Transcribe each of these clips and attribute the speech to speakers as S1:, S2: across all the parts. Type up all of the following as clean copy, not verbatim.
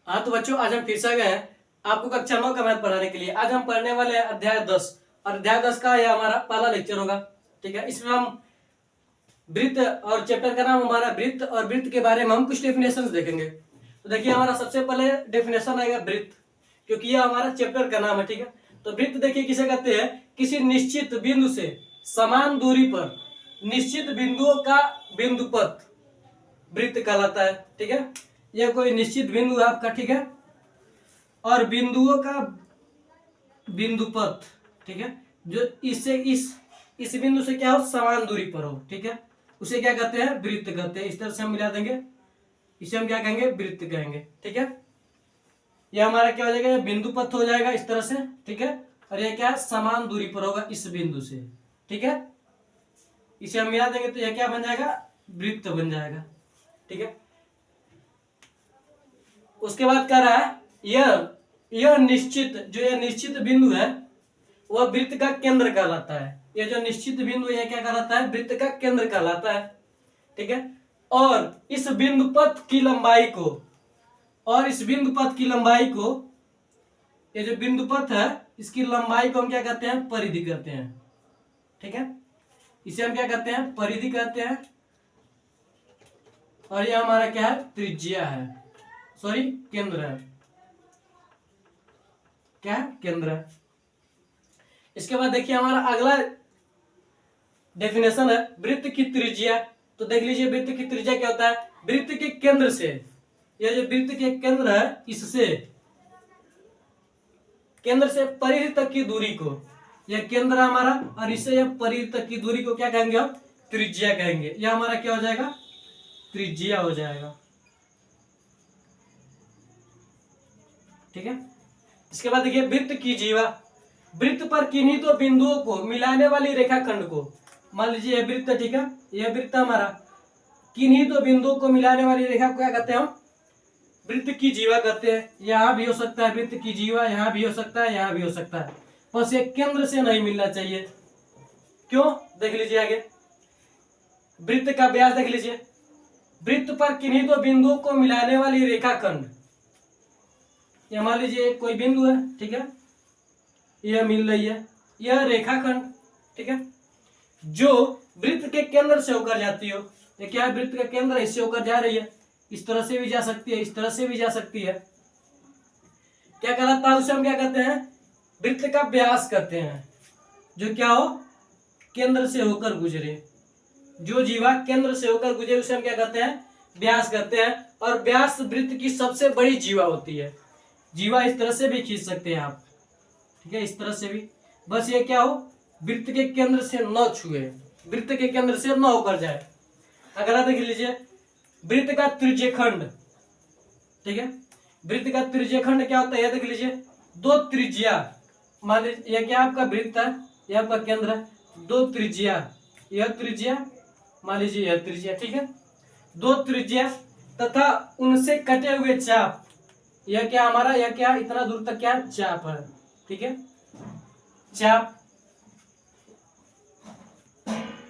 S1: हाँ तो बच्चों, आज हम फिर से गए हैं आपको कक्षा 9 का मैथ पढ़ाने के लिए। आज हम पढ़ने वाले हैं अध्याय 10 और अध्याय 10 का यह हमारा पहला लेक्चर होगा। ठीक है, इसमें हम वृत्त और चैप्टर का नाम हमारा वृत्त और वृत्त के बारे में हम कुछ डेफिनेशंस देखेंगे। तो देखिए, हमारा सबसे पहले डेफिनेशन आएगा वृत्त, क्योंकि यह हमारा चैप्टर का नाम है। ठीक है, तो वृत्त देखिए किसे कहते हैं, किसी निश्चित बिंदु से समान दूरी पर निश्चित बिंदुओं का बिंदुपथ वृत्त कहलाता है। ठीक है, यह कोई निश्चित बिंदु है आपका। ठीक है, और बिंदुओं का बिंदुपथ, ठीक है, जो इससे इस बिंदु से क्या हो, समान दूरी पर हो। ठीक है, उसे क्या कहते हैं, वृत्त कहते हैं। इस तरह से हम मिला देंगे, इसे हम क्या कहेंगे, वृत्त कहेंगे। ठीक है, यह हमारा क्या हो जाएगा, यह बिंदुपथ हो जाएगा इस तरह से। ठीक है, और यह क्या है, समान दूरी पर होगा इस बिंदु से। ठीक है, इसे हम मिला देंगे तो यह क्या बन जाएगा, वृत्त बन जाएगा। ठीक है, उसके बाद कह रहा है यह निश्चित, जो यह निश्चित बिंदु है वह वृत्त का केंद्र कहलाता है। यह जो निश्चित बिंदु है क्या कहलाता है, वृत्त का केंद्र कहलाता है। ठीक है, और इस बिंदुपथ की लंबाई को, ये जो बिंदुपथ है इसकी लंबाई को हम क्या कहते हैं, परिधि कहते हैं। ठीक है, इसे हम क्या कहते हैं, परिधि कहते हैं। और यह हमारा क्या है, त्रिज्या है, सॉरी केंद्र है। क्या है, केंद्र है। इसके बाद देखिए हमारा अगला डेफिनेशन है वृत्त की त्रिज्या। तो देख लीजिए वृत्त की त्रिज्या क्या होता है, वृत्त के केंद्र से, यह जो वृत्त के केंद्र है इससे केंद्र से परिधि तक की दूरी को, यह केंद्र है हमारा, और इससे यह परिधि तक की दूरी को क्या कहेंगे, हम त्रिज्या कहेंगे। यह हमारा क्या हो जाएगा, त्रिज्या हो जाएगा। ठीक है, इसके बाद देखिए वृत्त की जीवा, वृत्त पर किन्हीं दो बिंदुओं को मिलाने वाली रेखाखंड को, मान लीजिए यह वृत्त, ठीक है, यह वृत्त हमारा, किन्हीं दो बिंदुओं को मिलाने वाली रेखा को क्या कहते हैं, हम वृत्त की जीवा कहते हैं। यहाँ भी हो सकता है वृत्त की जीवा, यहाँ भी हो सकता है, यहाँ भी हो सकता है, बस ये केंद्र से नहीं मिलना चाहिए। क्यों, देख लीजिए आगे, वृत्त का व्यास देख लीजिए, वृत्त पर किन्हीं दो बिंदुओं को मिलाने वाली रेखाखंड, ये मान लीजिए कोई बिंदु है, ठीक है, यह मिल रही है, यह रेखाखंड, ठीक है, जो वृत्त के केंद्र से होकर जाती हो, ये क्या है, वृत्त का केंद्र इससे होकर जा रही है, इस तरह से भी जा सकती है, इस तरह से भी जा सकती है। क्या कहलाता है, उसे हम क्या कहते हैं, वृत्त का व्यास कहते हैं, जो क्या हो, केंद्र से होकर गुजरे, जो जीवा केंद्र से होकर गुजरे उसे हम क्या कहते हैं, व्यास कहते हैं। और व्यास वृत्त की सबसे बड़ी जीवा होती है। जीवा इस तरह से भी खींच सकते हैं आप, ठीक है, इस तरह से भी, बस ये क्या हो, वृत्त के केंद्र से न छुए, वृत्त के केंद्र से न होकर जाए। अगला देख लीजिए वृत्त का त्रिज्यखंड, ठीक है, वृत्त का त्रिज्यखंड क्या होता है, देख लीजिए, दो त्रिज्या, मान लीजिए यह क्या आपका वृत्त है, यह आपका केंद्र है, दो त्रिज्या, यह त्रिज्या, मान लीजिए यह त्रिज्या, ठीक है, दो त्रिज्या तथा उनसे कटे हुए चाप, यह क्या हमारा, यह क्या, इतना दूर तक क्या चाप है। ठीक है, चाप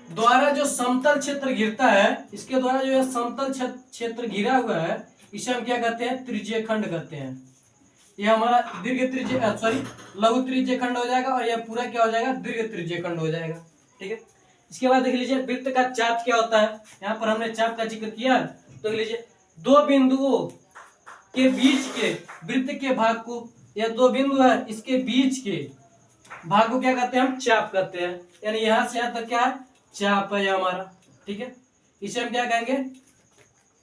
S1: द्वारा जो समतल क्षेत्र घिरता है, इसके द्वारा जो यह समतल क्षेत्र घिरा हुआ है, इसे हम क्या कहते हैं, त्रिज्यखंड कहते हैं। यह हमारा दीर्घ त्रिज्य, सॉरी लघु त्रिज्यखंड हो जाएगा, और यह पूरा क्या हो जाएगा, दीर्घ त्रिज्यखंड हो जाएगा। ठीक है, इसके बाद देख लीजिए वृत्त का चाप क्या होता है, यहाँ पर हमने चाप का जिक्र किया, तो देख लीजिए दो बिंदुओं के बीच के वृत्त के भाग को, यह दो बिंदु है इसके बीच के भाग को क्या कहते हैं, हम चाप कहते हैं। यानी यहां से यहां तक क्या है, चाप है हमारा। ठीक है, इसे हम क्या कहेंगे,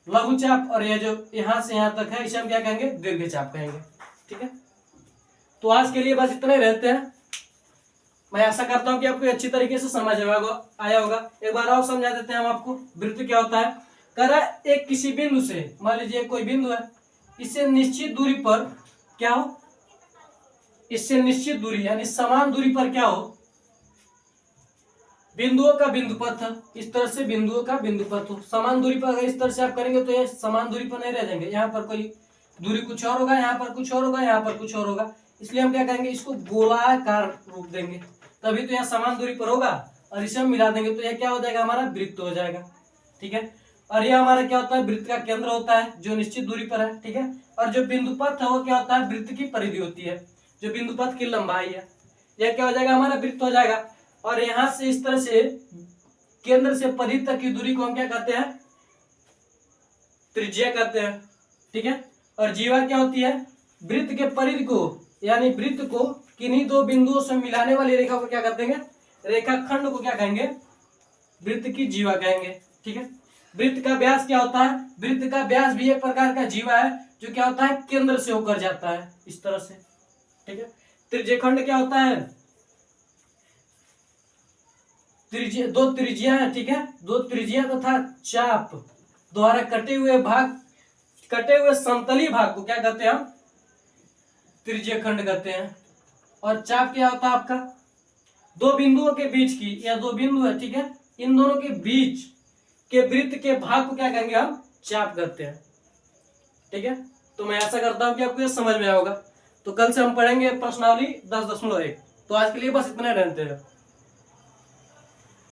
S1: लघु चाप, और यह जो यहां से यहां तक है इसे हम क्या कहेंगे, दीर्घ चाप कहेंगे। ठीक है, तो आज के लिए बस इतना ही रहते हैं। मैं आशा करता हूं कि आपको अच्छी तरीके से समझ आया होगा। एक बार और समझा देते हैं हम आपको, वृत्त क्या होता है। कह रहा है एक किसी बिंदु से, मान लीजिए कोई बिंदु है, इससे निश्चित दूरी पर क्या हो, इससे निश्चित दूरी यानी समान दूरी पर क्या हो, बिंदुओं का बिंदुपथ, इस तरह से बिंदुओं का बिंदुपथ हो। समान दूरी पर अगर इस तरह से आप करेंगे तो ये समान दूरी पर नहीं रह जाएंगे, यहाँ पर कोई दूरी कुछ और होगा, यहाँ पर कुछ और होगा, यहाँ पर कुछ और होगा, इसलिए हम क्या कहेंगे, इसको गोलाकार रूप देंगे, तभी तो यह समान दूरी पर होगा, और इसे हम मिला देंगे तो यह क्या हो जाएगा, हमारा वृत्त हो जाएगा। ठीक है, और यह हमारा क्या होता है, वृत्त का केंद्र होता है जो निश्चित दूरी पर है, ठीक है। और जो बिंदुपथ है वो क्या होता है, वृत्त की परिधि होती है, जो बिंदुपथ की लंबाई है। यह क्या हो जाएगा, हमारा वृत्त हो जाएगा। और यहां से इस तरह से केंद्र से परिधि तक की दूरी को हम क्या कहते हैं, त्रिज्या कहते हैं, ठीक है। और जीवा क्या होती है, वृत्त के परिधि को यानी वृत्त को किन्हीं दो बिंदुओं से मिलाने वाली रेखा को क्या कहते हैं, रेखाखंड को क्या कहेंगे, वृत्त की जीवा कहेंगे, ठीक है। वृत्त का व्यास क्या होता है, वृत्त का व्यास भी एक प्रकार का जीवा है जो क्या होता है, केंद्र से होकर जाता है इस तरह से, ठीक है। त्रिज्यखंड क्या होता है, दो त्रिज्या है, ठीक है, दो त्रिज्या तथा चाप द्वारा कटे हुए समतली भाग को क्या कहते हैं हम, त्रिज्यखंड कहते हैं। और चाप क्या होता है आपका, दो बिंदुओं के बीच की, या दो बिंदु है, ठीक है, इन दोनों के बीच के वृत्त के भाग को क्या कहेंगे हम, चाप कहते हैं, ठीक है। तो मैं ऐसा करता हूं कि आपको ये समझ में आएगा। तो कल से हम पढ़ेंगे प्रश्नावली 10.1। तो आज के लिए बस इतना रहते हैं।